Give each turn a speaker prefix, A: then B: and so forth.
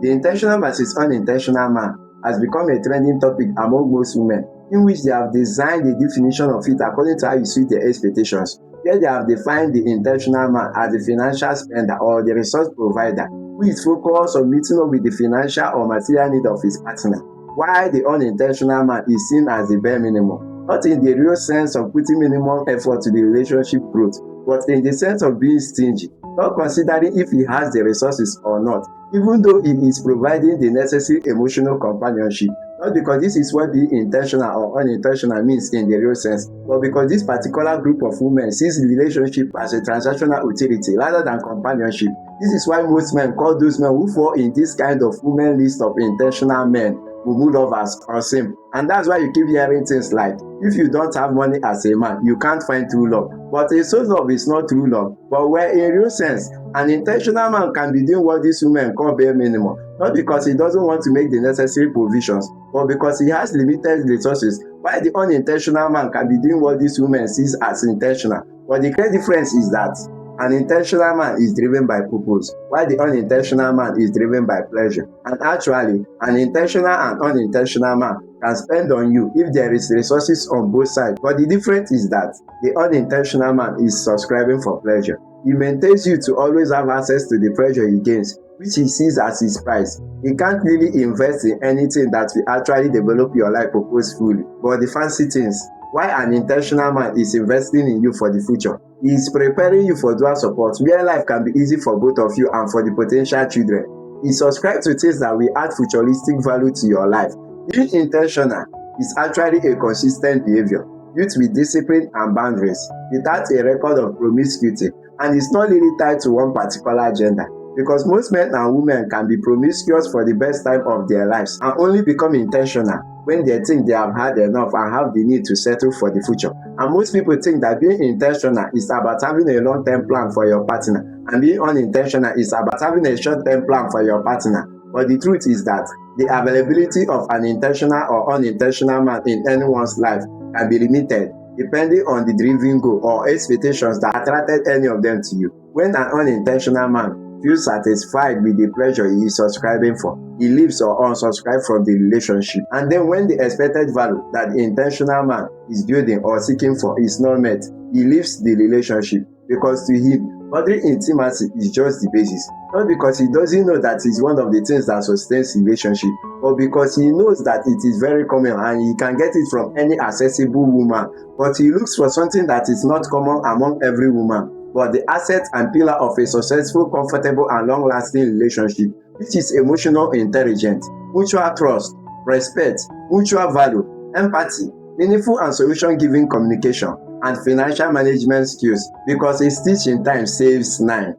A: The intentional versus unintentional man has become a trending topic among most women, in which they have designed the definition of it according to how you suit their expectations. Here they have defined the intentional man as the financial spender or the resource provider who is focused on meeting up with the financial or material need of his partner, while the unintentional man is seen as the bare minimum, not in the real sense of putting minimum effort to the relationship growth, but in the sense of being stingy, not considering if he has the resources or not, even though he is providing the necessary emotional companionship. Not because this is what being intentional or unintentional means in the real sense, but because this particular group of women sees relationship as a transactional utility rather than companionship. This is why most men call those men who fall in this kind of women list of intentional men mumu lovers or simp. And that's why you keep hearing things like, if you don't have money as a man, you can't find true love. But a soul love is not true love. But where in real sense, an intentional man can be doing what these women call bare minimum, not because he doesn't want to make the necessary provisions, but because he has limited resources, while the unintentional man can be doing what these women sees as intentional. But the great difference is that an intentional man is driven by purpose, while the unintentional man is driven by pleasure. And actually, an intentional and unintentional man can spend on you if there is resources on both sides. But the difference is that the unintentional man is subscribing for pleasure. He maintains you to always have access to the pleasure he gains, which he sees as his price. He can't really invest in anything that will actually develop your life purposefully, but the fancy things. Why an intentional man is investing in you for the future. He is preparing you for dual support, where life can be easy for both of you and for the potential children. He subscribes to things that will add futuristic value to your life. Being intentional is actually a consistent behavior, built with discipline and boundaries, without a record of promiscuity, and is not really tied to one particular gender. Because most men and women can be promiscuous for the best time of their lives and only become intentional when they think they have had enough and have the need to settle for the future. And most people think that being intentional is about having a long-term plan for your partner, and being unintentional is about having a short-term plan for your partner. But the truth is that the availability of an intentional or unintentional man in anyone's life can be limited depending on the driven goal or expectations that attracted any of them to you. When an unintentional man feels satisfied with the pleasure he is subscribing for, he leaves or unsubscribes from the relationship. And then when the expected value that the intentional man is building or seeking for is not met, he leaves the relationship, because to him, boundary intimacy is just the basis. Not because he doesn't know that it's one of the things that sustains relationship, but because he knows that it is very common and he can get it from any accessible woman. But he looks for something that is not common among every woman, but the asset and pillar of a successful, comfortable, and long-lasting relationship, which is emotional intelligence, mutual trust, respect, mutual value, empathy, meaningful and solution-giving communication, and financial management skills, because a stitch in time saves 9.